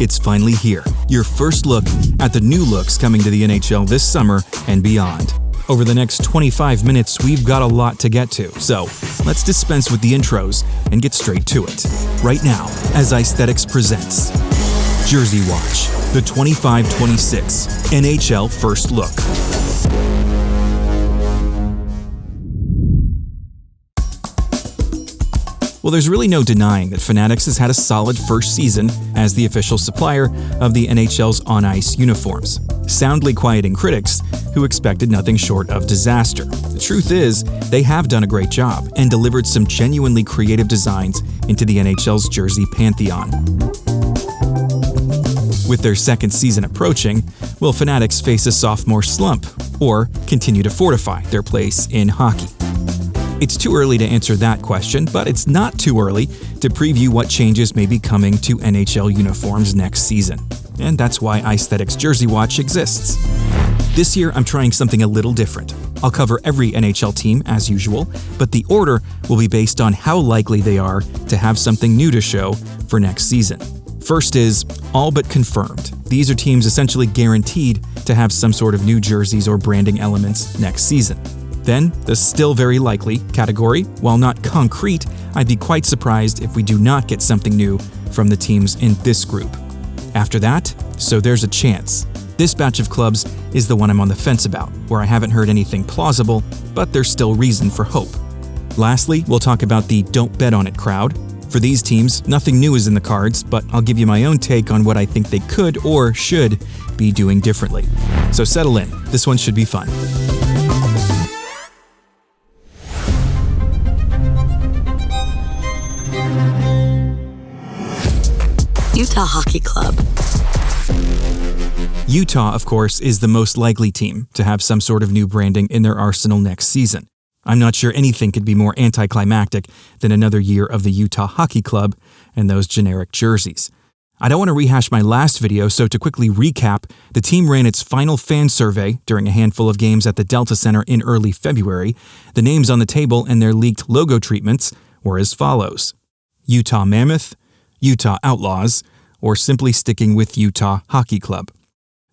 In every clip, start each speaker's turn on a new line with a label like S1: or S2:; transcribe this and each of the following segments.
S1: It's finally here, your first look at the new looks coming to the NHL this summer and beyond. Over the next 25 minutes, we've got a lot to get to, so let's dispense with the intros and get straight to it. Right now, as Icethetics presents Jersey Watch, the 25-26 NHL First Look. Well, there's really no denying that Fanatics has had a solid first season as the official supplier of the NHL's on-ice uniforms, soundly quieting critics who expected nothing short of disaster. The truth is, they have done a great job and delivered some genuinely creative designs into the NHL's jersey pantheon. With their second season approaching, will Fanatics face a sophomore slump or continue to fortify their place in hockey? It's too early to answer that question, but it's not too early to preview what changes may be coming to NHL uniforms next season. And that's why Icethetics Jersey Watch exists. This year, I'm trying something a little different. I'll cover every NHL team as usual, but the order will be based on how likely they are to have something new to show for next season. First is all but confirmed. These are teams essentially guaranteed to have some sort of new jerseys or branding elements next season. Then, the still very likely category. While not concrete, I'd be quite surprised if we do not get something new from the teams in this group. After that, so there's a chance. This batch of clubs is the one I'm on the fence about, where I haven't heard anything plausible, but there's still reason for hope. Lastly, we'll talk about the don't bet on it crowd. For these teams, nothing new is in the cards, but I'll give you my own take on what I think they could or should be doing differently. So settle in, this one should be fun.
S2: Utah Hockey Club.
S1: Utah, of course, is the most likely team to have some sort of new branding in their arsenal next season. I'm not sure anything could be more anticlimactic than another year of the Utah Hockey Club and those generic jerseys. I don't want to rehash my last video, so to quickly recap, the team ran its final fan survey during a handful of games at the Delta Center in early February. The names on the table and their leaked logo treatments were as follows: Utah Mammoth, Utah Outlaws, or simply sticking with Utah Hockey Club.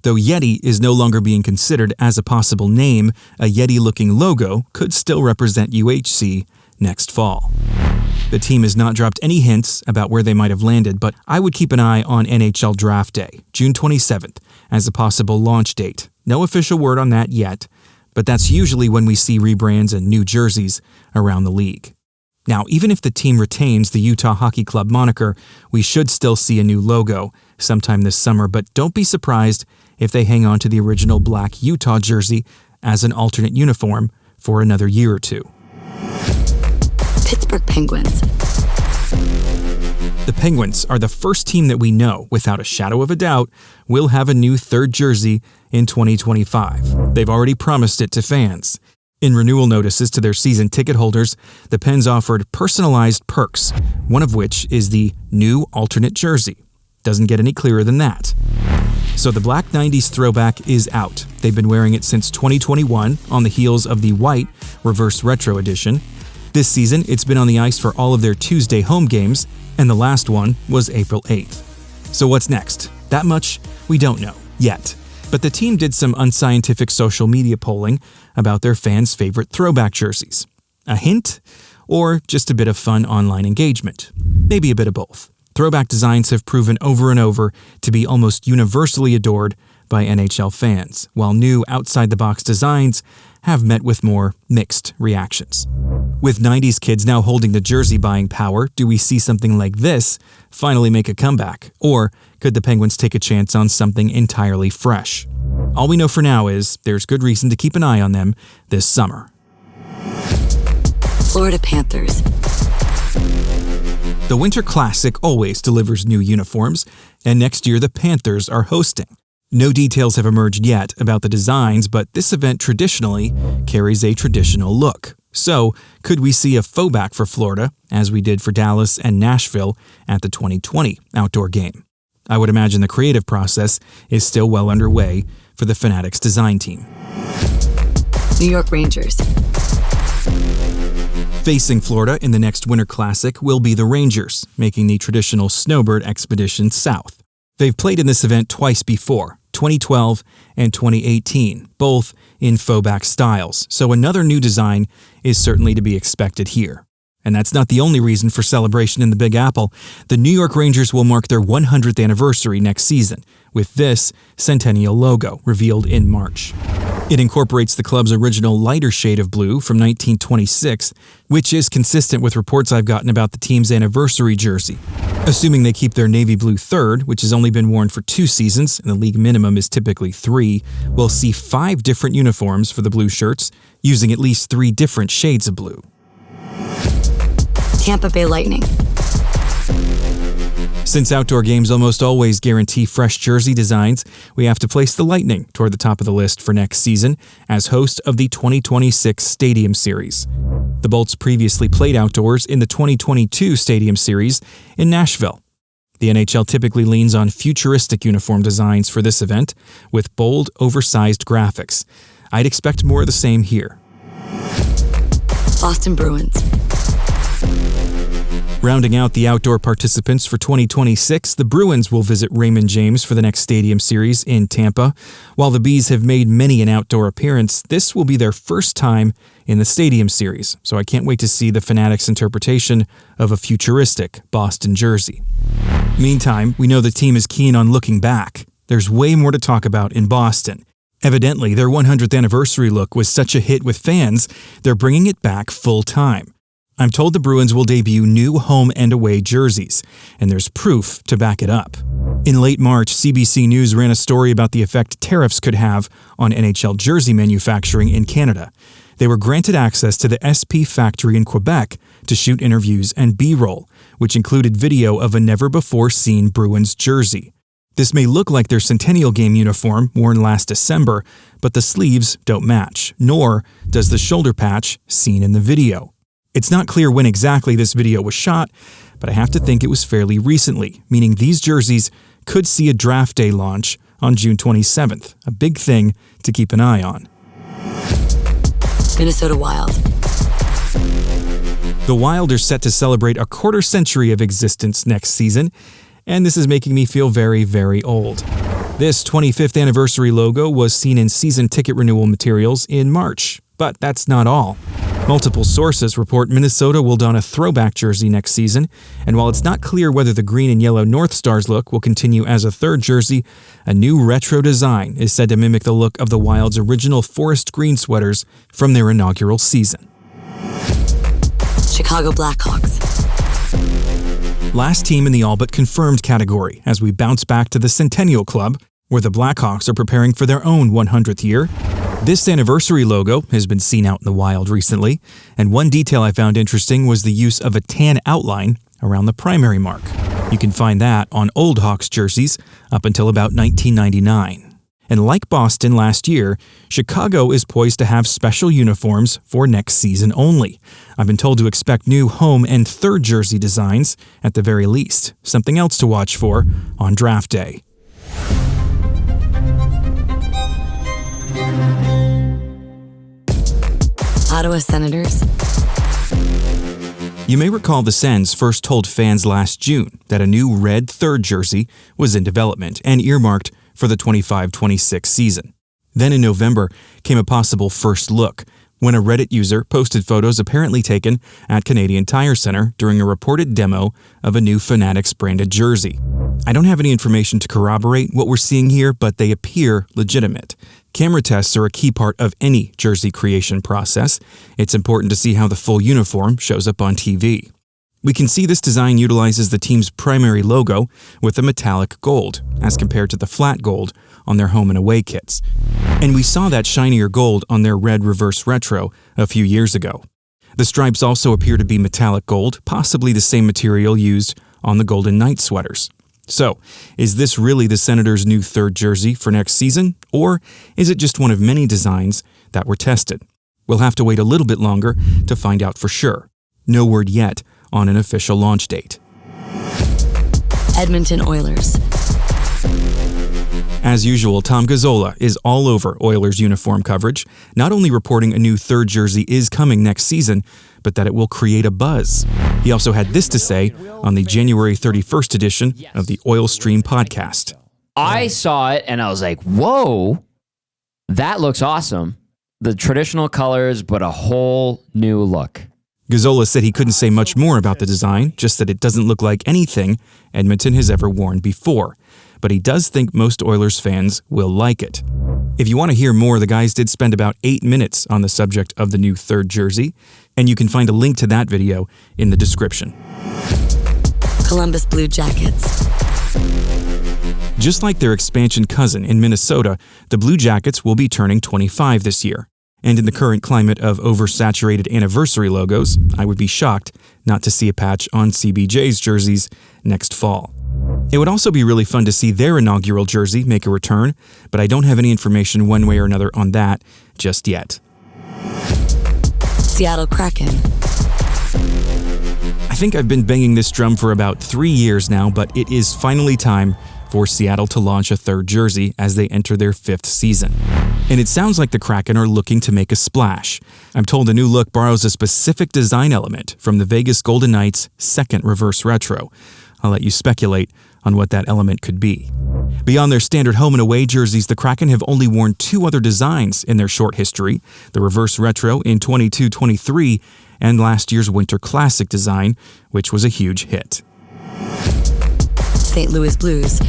S1: Though Yeti is no longer being considered as a possible name, a Yeti-looking logo could still represent UHC next fall. The team has not dropped any hints about where they might have landed, but I would keep an eye on NHL Draft Day, June 27th, as a possible launch date. No official word on that yet, but that's usually when we see rebrands and new jerseys around the league. Now, even if the team retains the Utah Hockey Club moniker, we should still see a new logo sometime this summer, but don't be surprised if they hang on to the original black Utah jersey as an alternate uniform for another year or two.
S2: Pittsburgh Penguins.
S1: The Penguins are the first team that we know, without a shadow of a doubt, will have a new third jersey in 2025. They've already promised it to fans. In renewal notices to their season ticket holders, the Pens offered personalized perks, one of which is the new alternate jersey. Doesn't get any clearer than that. So the Black 90s throwback is out. They've been wearing it since 2021 on the heels of the white reverse retro edition. This season, it's been on the ice for all of their Tuesday home games, and the last one was April 8th. So what's next? That much we don't know yet. But the team did some unscientific social media polling about their fans' favorite throwback jerseys. A hint? Or just a bit of fun online engagement? Maybe a bit of both. Throwback designs have proven over and over to be almost universally adored by NHL fans, while new outside-the-box designs have met with more mixed reactions. With 90s kids now holding the jersey buying power, do we see something like this finally make a comeback? Or could the Penguins take a chance on something entirely fresh? All we know for now is there's good reason to keep an eye on them this summer.
S2: Florida Panthers.
S1: The Winter Classic always delivers new uniforms, and next year the Panthers are hosting. No details have emerged yet about the designs, but this event traditionally carries a traditional look. So, could we see a faux-back for Florida, as we did for Dallas and Nashville at the 2020 outdoor game? I would imagine the creative process is still well underway for the Fanatics design team.
S2: New York Rangers.
S1: Facing Florida in the next Winter Classic will be the Rangers, making the traditional snowbird expedition south. They've played in this event twice before, 2012 and 2018, both in faux-back styles, so another new design is certainly to be expected here. And that's not the only reason for celebration in the Big Apple. The New York Rangers will mark their 100th anniversary next season, with this Centennial logo revealed in March. It incorporates the club's original lighter shade of blue from 1926, which is consistent with reports I've gotten about the team's anniversary jersey. Assuming they keep their navy blue third, which has only been worn for 2 seasons, and the league minimum is typically 3, we'll see 5 different uniforms for the blue shirts, using at least 3 different shades of blue.
S2: Tampa Bay Lightning.
S1: Since outdoor games almost always guarantee fresh jersey designs, we have to place the Lightning toward the top of the list for next season as host of the 2026 Stadium Series. The Bolts previously played outdoors in the 2022 Stadium Series in Nashville. The NHL typically leans on futuristic uniform designs for this event, with bold, oversized graphics. I'd expect more of the same here.
S2: Boston Bruins.
S1: Rounding out the outdoor participants for 2026, the Bruins will visit Raymond James for the next Stadium Series in Tampa. While the Bees have made many an outdoor appearance, this will be their first time in the Stadium Series, so I can't wait to see the Fanatics' interpretation of a futuristic Boston jersey. Meantime, we know the team is keen on looking back. There's way more to talk about in Boston. Evidently, their 100th anniversary look was such a hit with fans, they're bringing it back full time. I'm told the Bruins will debut new home and away jerseys, and there's proof to back it up. In late March, CBC News ran a story about the effect tariffs could have on NHL jersey manufacturing in Canada. They were granted access to the SP factory in Quebec to shoot interviews and B-roll, which included video of a never-before-seen Bruins jersey. This may look like their Centennial Game uniform worn last December, but the sleeves don't match, nor does the shoulder patch seen in the video. It's not clear when exactly this video was shot, but I have to think it was fairly recently, meaning these jerseys could see a draft day launch on June 27th, a big thing to keep an eye on.
S2: Minnesota Wild.
S1: The Wild are set to celebrate a quarter century of existence next season, and this is making me feel very, very old. This 25th anniversary logo was seen in season ticket renewal materials in March, but that's not all. Multiple sources report Minnesota will don a throwback jersey next season, and while it's not clear whether the green and yellow North Stars look will continue as a third jersey, a new retro design is said to mimic the look of the Wild's original forest green sweaters from their inaugural season.
S2: Chicago Blackhawks.
S1: Last team in the all but confirmed category as we bounce back to the Centennial Club, where the Blackhawks are preparing for their own 100th year. This anniversary logo has been seen out in the wild recently, and one detail I found interesting was the use of a tan outline around the primary mark. You can find that on old Hawks jerseys up until about 1999. And like Boston last year, Chicago is poised to have special uniforms for next season only. I've been told to expect new home and third jersey designs at the very least, something else to watch for on draft day.
S2: Ottawa Senators.
S1: You may recall the Sens first told fans last June that a new red third jersey was in development and earmarked for the 25-26 season. Then in November came a possible first look when a Reddit user posted photos apparently taken at Canadian Tire Center during a reported demo of a new Fanatics branded jersey. I don't have any information to corroborate what we're seeing here, but they appear legitimate. Camera tests are a key part of any jersey creation process. It's important to see how the full uniform shows up on TV. We can see this design utilizes the team's primary logo with a metallic gold, as compared to the flat gold on their home and away kits. And we saw that shinier gold on their red reverse retro a few years ago. The stripes also appear to be metallic gold, possibly the same material used on the Golden Knight sweaters. So, is this really the Senators' new third jersey for next season, or is it just one of many designs that were tested? We'll have to wait a little bit longer to find out for sure. No word yet on an official launch date.
S2: Edmonton Oilers.
S1: As usual, Tom Gazzola is all over Oilers uniform coverage, not only reporting a new third jersey is coming next season, but that it will create a buzz. He also had this to say on the January 31st edition of the Oil Stream podcast.
S3: I saw it and I was like, whoa, that looks awesome. The traditional colors, but a whole new look.
S1: Gazzola said he couldn't say much more about the design, just that it doesn't look like anything Edmonton has ever worn before. But he does think most Oilers fans will like it. If you want to hear more, the guys did spend about 8 minutes on the subject of the new third jersey, and you can find a link to that video in the description.
S2: Columbus Blue Jackets.
S1: Just like their expansion cousin in Minnesota, the Blue Jackets will be turning 25 this year. And in the current climate of oversaturated anniversary logos, I would be shocked not to see a patch on CBJ's jerseys next fall. It would also be really fun to see their inaugural jersey make a return, but I don't have any information one way or another on that just yet.
S2: Seattle Kraken.
S1: I think I've been banging this drum for about 3 years now, but it is finally time for Seattle to launch a third jersey as they enter their 5th season. And it sounds like the Kraken are looking to make a splash. I'm told the new look borrows a specific design element from the Vegas Golden Knights' second reverse retro. I'll let you speculate on what that element could be. Beyond their standard home and away jerseys, the Kraken have only worn 2 other designs in their short history, the reverse retro in 22-23 and last year's Winter Classic design, which was a huge hit.
S2: St. Louis Blues.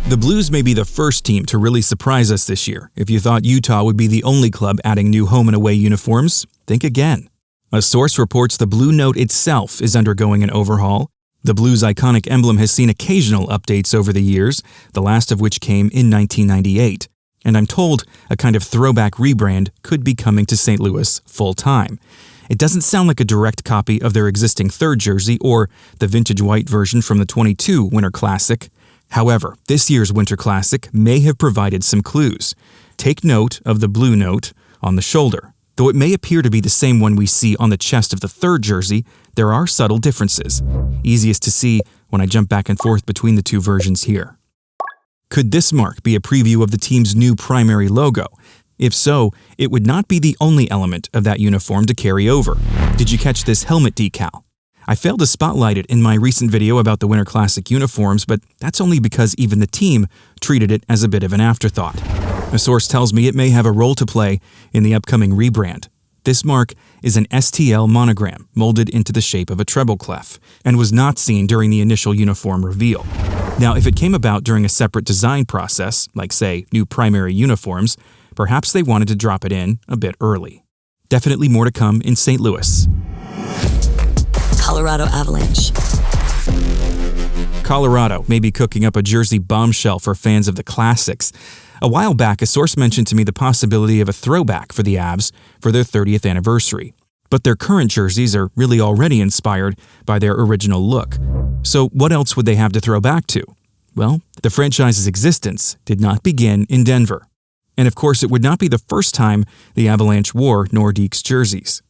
S1: The Blues may be the first team to really surprise us this year. If you thought Utah would be the only club adding new home and away uniforms, think again. A source reports the Blue Note itself is undergoing an overhaul. The Blues' iconic emblem has seen occasional updates over the years, the last of which came in 1998. And I'm told a kind of throwback rebrand could be coming to St. Louis full-time. It doesn't sound like a direct copy of their existing third jersey or the vintage white version from the 22 Winter Classic. However, this year's Winter Classic may have provided some clues. Take note of the Blue Note on the shoulder. Though it may appear to be the same one we see on the chest of the third jersey, there are subtle differences. Easiest to see when I jump back and forth between the two versions here. Could this mark be a preview of the team's new primary logo? If so, it would not be the only element of that uniform to carry over. Did you catch this helmet decal? I failed to spotlight it in my recent video about the Winter Classic uniforms, but that's only because even the team treated it as a bit of an afterthought. A source tells me it may have a role to play in the upcoming rebrand. This mark is an STL monogram molded into the shape of a treble clef and was not seen during the initial uniform reveal. Now, if it came about during a separate design process, like say new primary uniforms, perhaps they wanted to drop it in a bit early. Definitely more to come in St. Louis.
S2: Colorado Avalanche.
S1: Colorado may be cooking up a jersey bombshell for fans of the classics. A while back, a source mentioned to me the possibility of a throwback for the Avs for their 30th anniversary. But their current jerseys are really already inspired by their original look. So what else would they have to throw back to? Well, the franchise's existence did not begin in Denver. And of course, it would not be the first time the Avalanche wore Nordique's jerseys.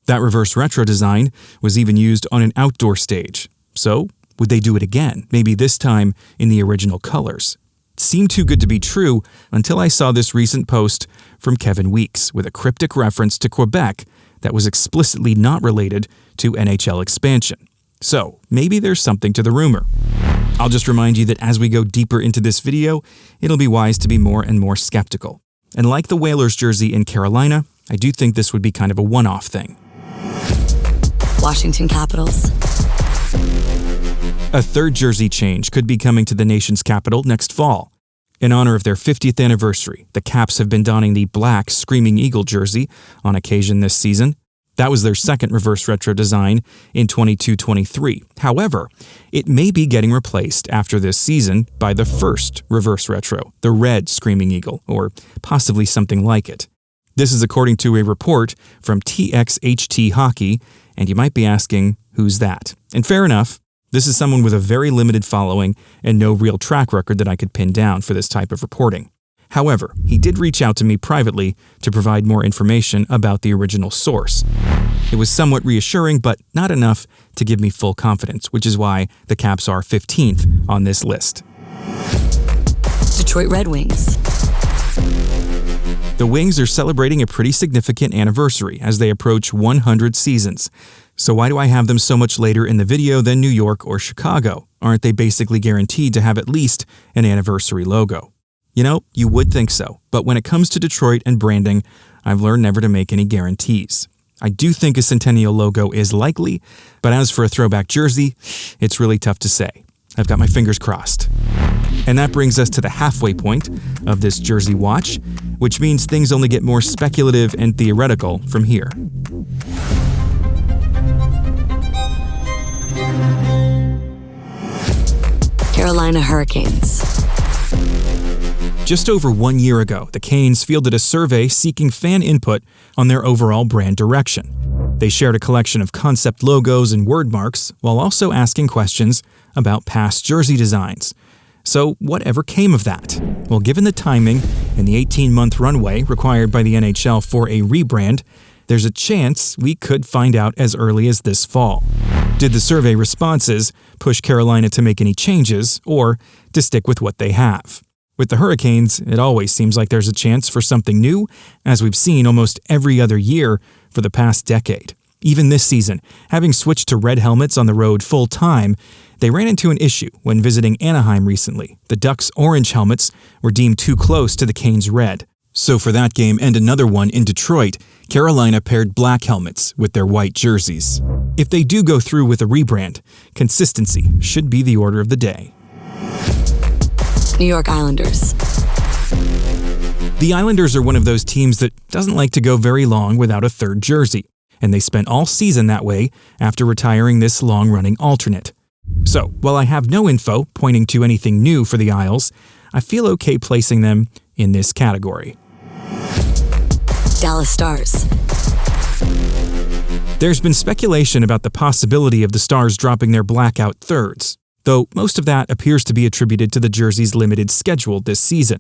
S1: That reverse retro design was even used on an outdoor stage. So, would they do it again, maybe this time in the original colors? It seemed too good to be true until I saw this recent post from Kevin Weeks with a cryptic reference to Quebec that was explicitly not related to NHL expansion. So, maybe there's something to the rumor. I'll just remind you that as we go deeper into this video, it'll be wise to be more and more skeptical. And like the Whalers jersey in Carolina, I do think this would be kind of a one-off thing.
S2: Washington Capitals.
S1: A third jersey change could be coming to the nation's capital next fall. In honor of their 50th anniversary, the Caps have been donning the black Screaming Eagle jersey on occasion this season. That was their second reverse retro design in 22-23. However, it may be getting replaced after this season by the first reverse retro, the red Screaming Eagle, or possibly something like it. This is according to a report from TXHT Hockey, and you might be asking, who's that? And fair enough, this is someone with a very limited following and no real track record that I could pin down for this type of reporting. However, he did reach out to me privately to provide more information about the original source. It was somewhat reassuring, but not enough to give me full confidence, which is why the Caps are 15th on this list.
S2: Detroit Red Wings.
S1: The Wings are celebrating a pretty significant anniversary as they approach 100 seasons. So why do I have them so much later in the video than New York or Chicago? Aren't they basically guaranteed to have at least an anniversary logo? You know, you would think so, but when it comes to Detroit and branding, I've learned never to make any guarantees. I do think a centennial logo is likely, but as for a throwback jersey, it's really tough to say. I've got my fingers crossed. And that brings us to the halfway point of this Jersey Watch, which means things only get more speculative and theoretical from here.
S2: Carolina Hurricanes.
S1: Just over 1 year ago, the Canes fielded a survey seeking fan input on their overall brand direction. They shared a collection of concept logos and word marks while also asking questions about past jersey designs. So whatever came of that? Well, given the timing and the 18-month runway required by the NHL for a rebrand, there's a chance we could find out as early as this fall. Did the survey responses push Carolina to make any changes or to stick with what they have? With the Hurricanes, it always seems like there's a chance for something new, as we've seen almost every other year for the past decade. Even this season, having switched to red helmets on the road full-time, they ran into an issue when visiting Anaheim recently. The Ducks' orange helmets were deemed too close to the Canes' red. So for that game and another one in Detroit, Carolina paired black helmets with their white jerseys. If they do go through with a rebrand, consistency should be the order of the day.
S2: New York Islanders.
S1: The Islanders are one of those teams that doesn't like to go very long without a third jersey, and they spent all season that way after retiring this long-running alternate. So, while I have no info pointing to anything new for the Isles, I feel okay placing them in this category.
S2: Dallas Stars.
S1: There's been speculation about the possibility of the Stars dropping their blackout thirds, though most of that appears to be attributed to the jersey's limited schedule this season.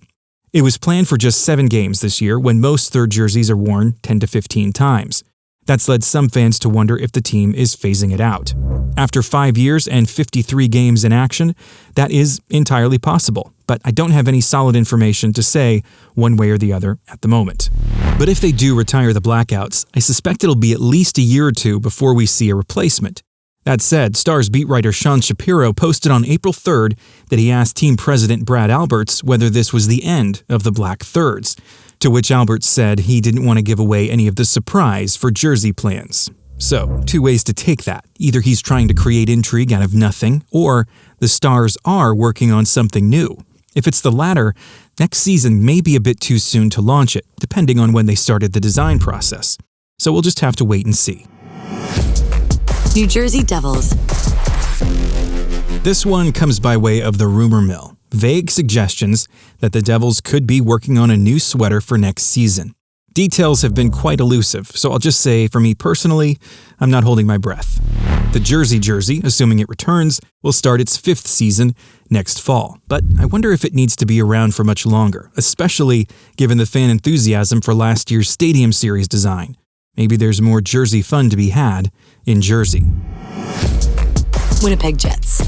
S1: It was planned for just 7 games this year when most third jerseys are worn 10 to 15 times. That's led some fans to wonder if the team is phasing it out. After 5 years and 53 games in action, that is entirely possible, but I don't have any solid information to say one way or the other at the moment. But if they do retire the blackouts, I suspect it'll be at least a year or two before we see a replacement. That said, Stars beat writer Sean Shapiro posted on April 3rd that he asked team president Brad Alberts whether this was the end of the black thirds, to which Alberts said he didn't want to give away any of the surprise for jersey plans. So, 2 ways to take that. Either he's trying to create intrigue out of nothing, or the Stars are working on something new. If it's the latter, next season may be a bit too soon to launch it, depending on when they started the design process. So we'll just have to wait and see.
S2: New Jersey Devils.
S1: This one comes by way of the rumor mill. Vague suggestions that the Devils could be working on a new sweater for next season. Details have been quite elusive, so I'll just say, for me personally, I'm not holding my breath. The jersey, assuming it returns, will start its 5th season next fall, but I wonder if it needs to be around for much longer, especially given the fan enthusiasm for last year's Stadium Series design. Maybe there's more jersey fun to be had in Jersey.
S2: Winnipeg Jets.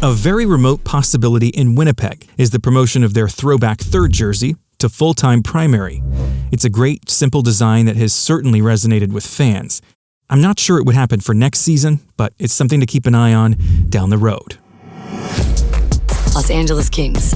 S1: A very remote possibility in Winnipeg is the promotion of their throwback third jersey to full-time primary. It's a great, simple design that has certainly resonated with fans. I'm not sure it would happen for next season, but it's something to keep an eye on down the road.
S2: Los Angeles Kings.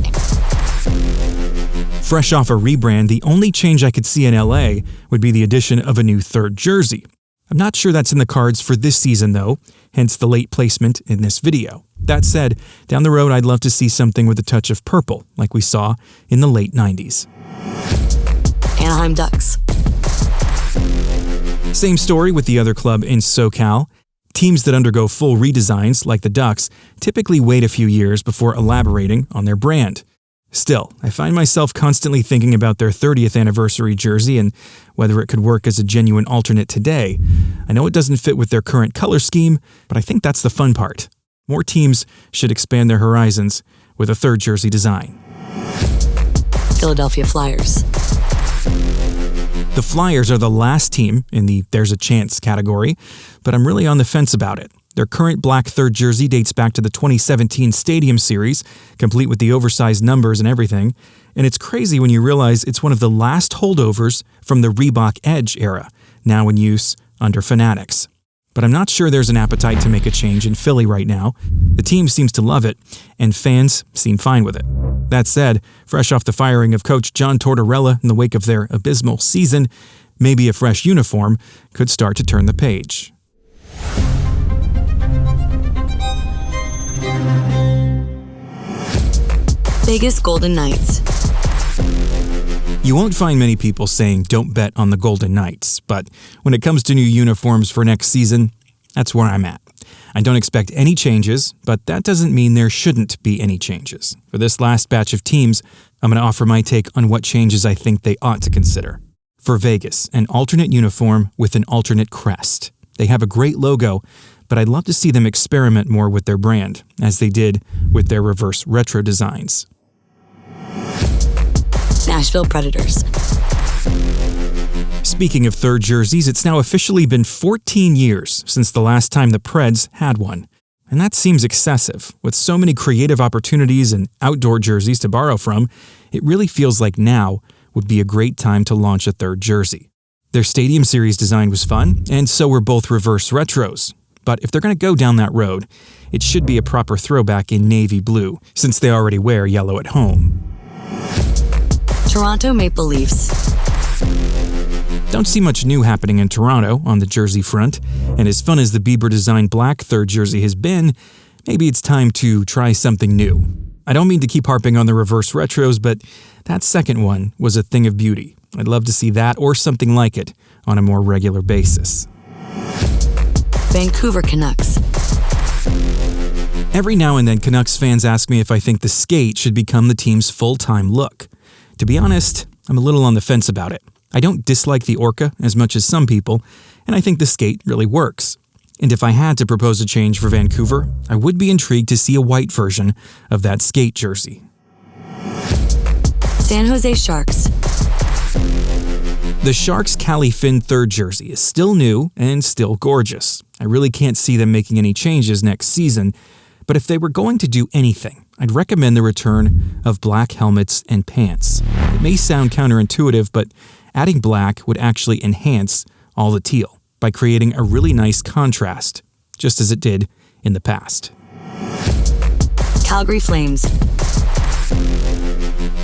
S1: Fresh off a rebrand, the only change I could see in LA would be the addition of a new third jersey. I'm not sure that's in the cards for this season though, hence the late placement in this video. That said, down the road I'd love to see something with a touch of purple, like we saw in the late 90s.
S2: Anaheim Ducks.
S1: Same story with the other club in SoCal. Teams that undergo full redesigns, like the Ducks, typically wait a few years before elaborating on their brand. Still, I find myself constantly thinking about their 30th anniversary jersey and whether it could work as a genuine alternate today. I know it doesn't fit with their current color scheme, but I think that's the fun part. More teams should expand their horizons with a third jersey design.
S2: Philadelphia Flyers.
S1: The Flyers are the last team in the There's a Chance category, but I'm really on the fence about it. Their current black third jersey dates back to the 2017 Stadium Series, complete with the oversized numbers and everything. And it's crazy when you realize it's one of the last holdovers from the Reebok Edge era, now in use under Fanatics. But I'm not sure there's an appetite to make a change in Philly right now. The team seems to love it, and fans seem fine with it. That said, fresh off the firing of coach John Tortorella in the wake of their abysmal season, maybe a fresh uniform could start to turn the page.
S2: Vegas Golden Knights.
S1: You won't find many people saying don't bet on the Golden Knights, but when it comes to new uniforms for next season, that's where I'm at. I don't expect any changes, but that doesn't mean there shouldn't be any changes. For this last batch of teams, I'm going to offer my take on what changes I think they ought to consider. For Vegas, an alternate uniform with an alternate crest. They have a great logo, but I'd love to see them experiment more with their brand, as they did with their reverse retro designs.
S2: Nashville Predators.
S1: Speaking of third jerseys, it's now officially been 14 years since the last time the Preds had one. And that seems excessive. With so many creative opportunities and outdoor jerseys to borrow from, it really feels like now would be a great time to launch a third jersey. Their Stadium Series design was fun, and so were both reverse retros. But if they're going to go down that road, it should be a proper throwback in navy blue, since they already wear yellow at home.
S2: Toronto Maple Leafs.
S1: Don't see much new happening in Toronto on the jersey front, and as fun as the Bieber-designed black third jersey has been, maybe it's time to try something new. I don't mean to keep harping on the reverse retros, but that second one was a thing of beauty. I'd love to see that or something like it on a more regular basis.
S2: Vancouver Canucks.
S1: Every now and then, Canucks fans ask me if I think the skate should become the team's full-time look. To be honest, I'm a little on the fence about it. I don't dislike the Orca as much as some people, and I think the skate really works. And if I had to propose a change for Vancouver, I would be intrigued to see a white version of that skate jersey.
S2: San Jose Sharks.
S1: The Sharks' Cali Finn third jersey is still new and still gorgeous. I really can't see them making any changes next season, but if they were going to do anything, I'd recommend the return of black helmets and pants. It may sound counterintuitive, but adding black would actually enhance all the teal by creating a really nice contrast, just as it did in the past.
S2: Calgary Flames.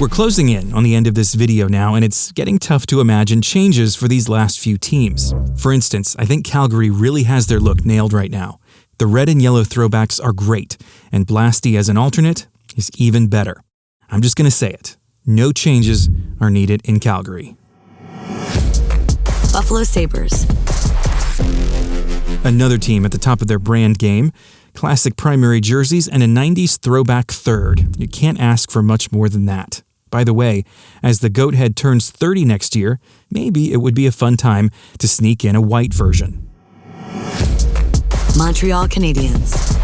S1: We're closing in on the end of this video now, and it's getting tough to imagine changes for these last few teams. For instance, I think Calgary really has their look nailed right now. The red and yellow throwbacks are great, and Blasty as an alternate is even better. I'm just going to say it. No changes are needed in Calgary.
S2: Buffalo Sabres.
S1: Another team at the top of their brand game. Classic primary jerseys and a 90s throwback third. You can't ask for much more than that. By the way, as the goat head turns 30 next year, maybe it would be a fun time to sneak in a white version.
S2: Montreal Canadiens.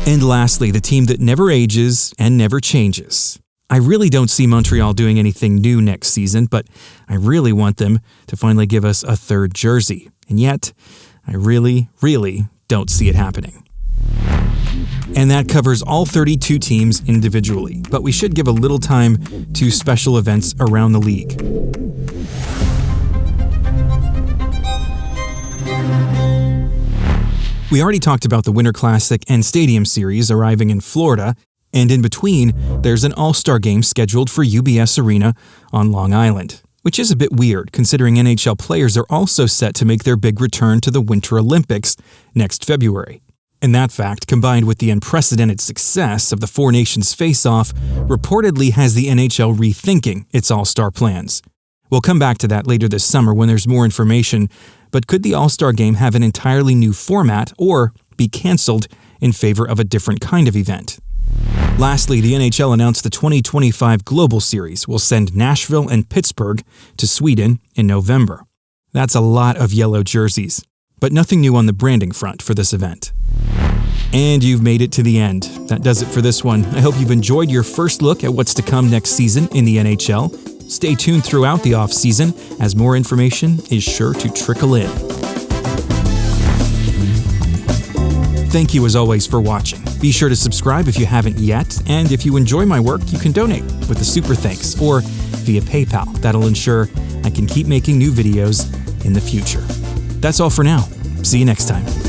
S1: And lastly, the team that never ages and never changes. I really don't see Montreal doing anything new next season, but I really want them to finally give us a third jersey. And yet, I really don't see it happening. And that covers all 32 teams individually, but we should give a little time to special events around the league. We already talked about the Winter Classic and Stadium Series arriving in Florida, and in between, there's an All-Star game scheduled for UBS Arena on Long Island, which is a bit weird considering NHL players are also set to make their big return to the Winter Olympics next February. And that fact, combined with the unprecedented success of the Four Nations face-off, reportedly has the NHL rethinking its All-Star plans. We'll come back to that later this summer when there's more information, but could the All-Star game have an entirely new format or be canceled in favor of a different kind of event? Lastly, the NHL announced the 2025 Global Series will send Nashville and Pittsburgh to Sweden in November. That's a lot of yellow jerseys, but nothing new on the branding front for this event. And you've made it to the end. That does it for this one. I hope you've enjoyed your first look at what's to come next season in the NHL. Stay tuned throughout the off-season as more information is sure to trickle in. Thank you as always for watching. Be sure to subscribe if you haven't yet, and if you enjoy my work, you can donate with a super thanks or via PayPal. That'll ensure I can keep making new videos in the future. That's all for now. See you next time.